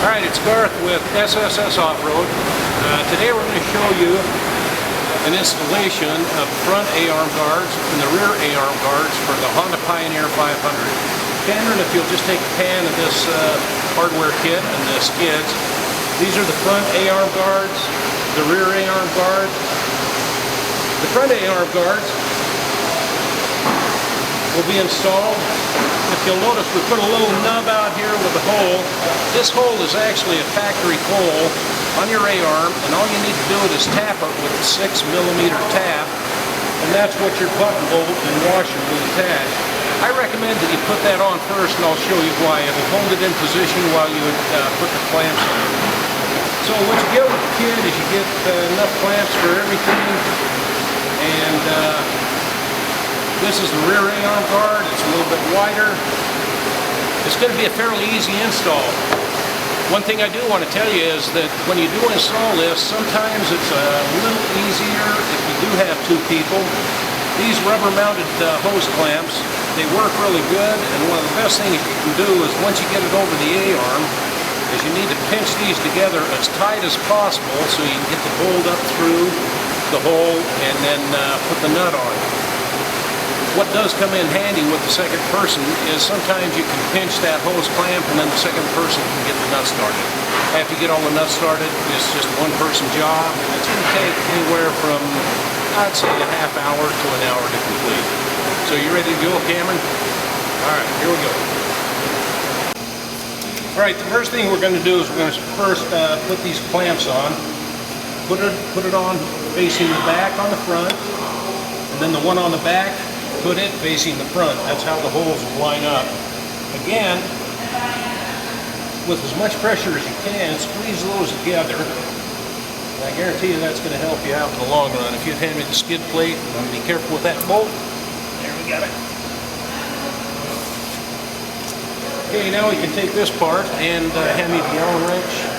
Alright, it's Garth with SSS Offroad. Today we're going to show you an installation of front A-arm guards and the rear A-arm guards for the Honda Pioneer 500. Cameron, if you'll just take a pan of this hardware kit and the skids. These are the front A-arm guards, the rear A-arm guard. The front A-arm guards will be installed. If you'll notice, we put a little nub out here with a hole. This hole is actually a factory hole on your A-arm, and all you need to do is tap it with a 6mm tap, and that's what your button bolt and washer will attach. I recommend that you put that on first, and I'll show you why. It'll hold it in position while you put the clamps on. So what you get with the kit is you get enough clamps for everything, and this is the rear A-arm guard. It's a little bit wider. It's going to be a fairly easy install. One thing I do want to tell you is that when you do install this, sometimes it's a little easier if you do have two people. These rubber-mounted hose clamps, they work really good, and one of the best things you can do is once you get it over the A-arm, is you need to pinch these together as tight as possible so you can get the bolt up through the hole and then put the nut on. What does come in handy with the second person is sometimes you can pinch that hose clamp and then the second person can get the nut started. After you get all the nuts started, it's just one person job, and it's going to take anywhere from, I'd say, a half hour to an hour to complete. So you ready to go, Cameron? Alright, here we go. Alright, the first thing we're going to do is we're going to first put these clamps on. Put it on facing the back on the front, and then the one on the back, put it facing the front. That's how the holes will line up. Again, with as much pressure as you can, squeeze those together. And I guarantee you that's going to help you out in the long run. If you'd hand me the skid plate, and be careful with that bolt. There, we got it. Okay, now we can take this part and hand me the Allen wrench.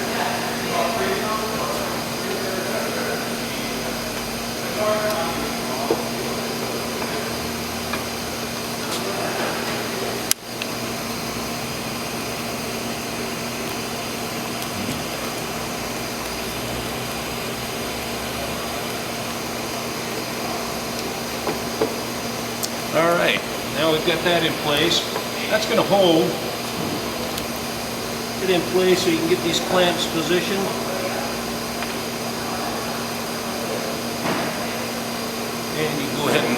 Alright, now we've got that in place. That's going to hold it in place so you can get these clamps positioned. And you can go ahead and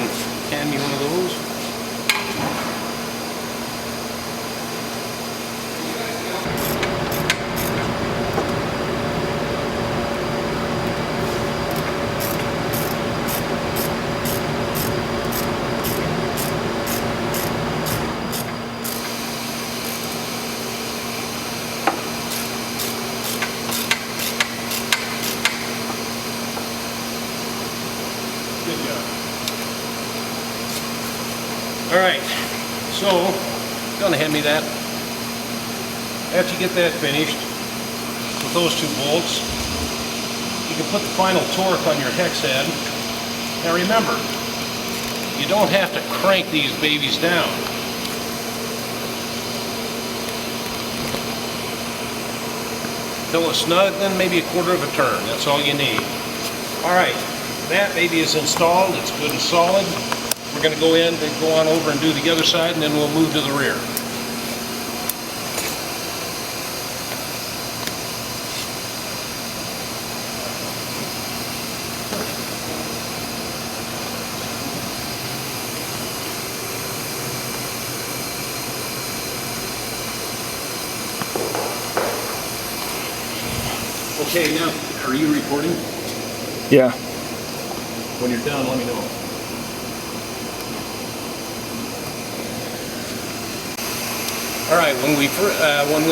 hand me one of those. Good job. Alright, so, gonna hand me that. After you get that finished, with those two bolts, you can put the final torque on your hex head. Now remember, you don't have to crank these babies down. Till it's snug, then maybe a quarter of a turn. That's all you need. Alright. That baby is installed, it's good and solid. We're going to go in and go on over and do the other side, and then we'll move to the rear. Okay, now, are you recording? Yeah. When you're done, let me know. Alright, when we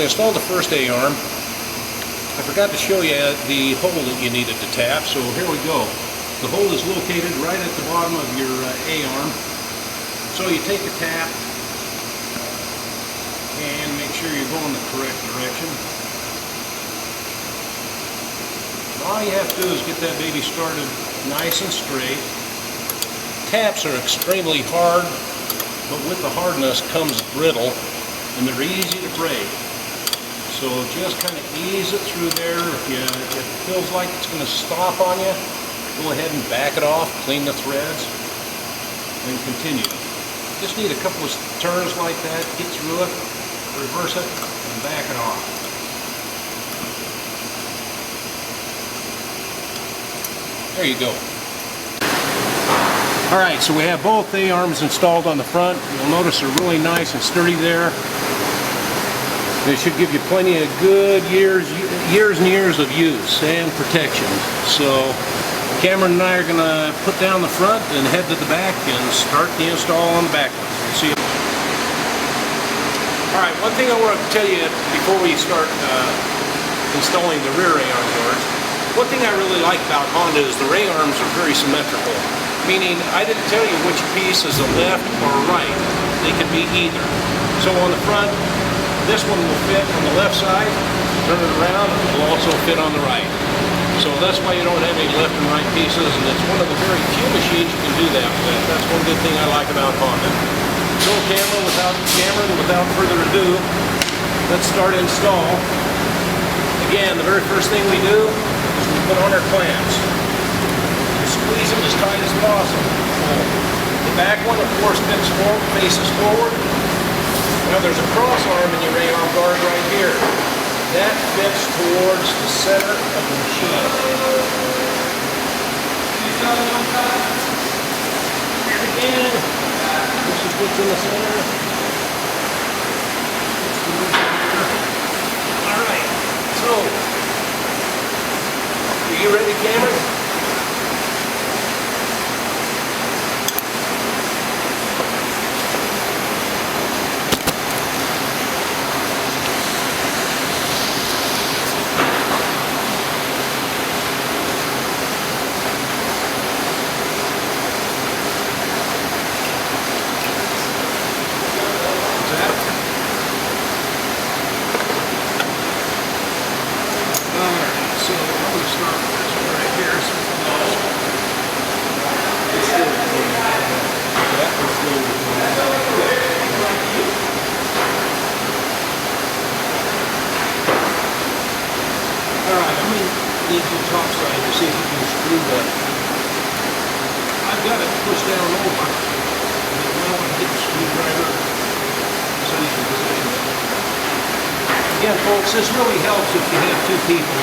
installed the first A-arm, I forgot to show you the hole that you needed to tap, so here we go. The hole is located right at the bottom of your A-arm. So you take the tap and make sure you're going the correct direction. All you have to do is get that baby started nice and straight. Taps are extremely hard, but with the hardness comes brittle, and they're easy to break. So just kind of ease it through there. If it feels like it's going to stop on you, go ahead and back it off, clean the threads, and continue. Just need a couple of turns like that, get through it, reverse it, and back it off. There you go. Alright, so we have both A-arms installed on the front. You'll notice they're really nice and sturdy there. They should give you plenty of good years and years of use and protection. So Cameron and I are going to put down the front and head to the back and start the install on the back one. See you. Alright, one thing I want to tell you before we start installing the rear A-arm doors. One thing I really like about Honda is the A-arms are very symmetrical. Meaning, I didn't tell you which piece is the left or right. They can be either. So on the front, this one will fit on the left side, turn it around, it will also fit on the right. So that's why you don't have any left and right pieces, and it's one of the very few machines you can do that with. That's one good thing I like about Honda. So Cameron, without further ado, let's start install. Again, the very first thing we do is we put on our clamps. Squeeze them as tight as possible. The back one, of course, faces forward. Now there's a cross arm in your A-arm guard right here. That fits towards the center of the machine. And again, this is what's in the center. Alright, so, are you ready, Cameron? Need your top side to see if you can screw that. I've got it pushed down over. And now I get the screwdriver so you can position it. Again, folks, this really helps if you have two people.